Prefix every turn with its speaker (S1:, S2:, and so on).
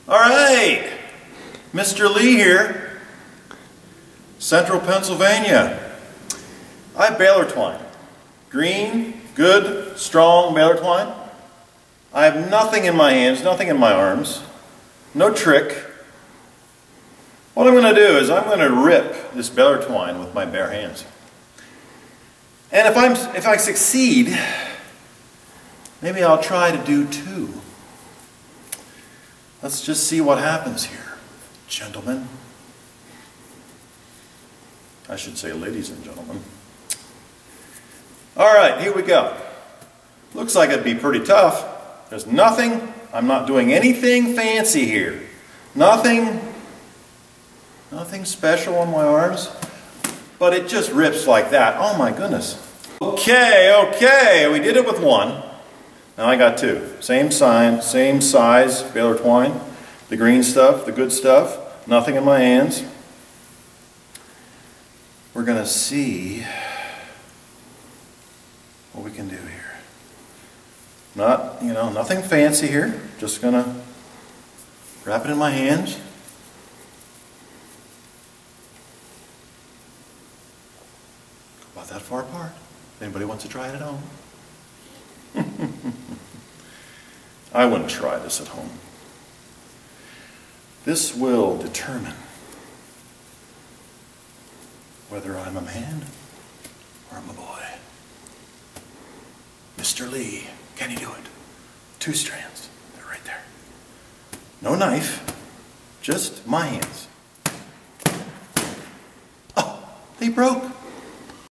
S1: All right, Mr. Lee here, Central Pennsylvania. I have Baler Twine. Green, good, strong Baler Twine. I have nothing in my hands, nothing in my arms, no trick. What I'm going to do is I'm going to rip this Baler Twine with my bare hands. And if I succeed, maybe I'll try to do two. Let's just see what happens here, gentlemen. I should say ladies and gentlemen. All right, here we go. Looks like it'd be pretty tough. There's nothing, I'm not doing anything fancy here. Nothing special on my arms, but it just rips like that. Oh my goodness. Okay, we did it with one. Now I got two. Same sign, same size, Baler Twine. The green stuff, the good stuff. Nothing in my hands. We're going to see what we can do here. Nothing fancy here. Just going to wrap it in my hands. About that far apart. Anybody wants to try it at home? I wouldn't try this at home. This will determine whether I'm a man or I'm a boy. Mr. Lee, can you do it? 2 strands. They're right there. No knife, just my hands. Oh, they broke.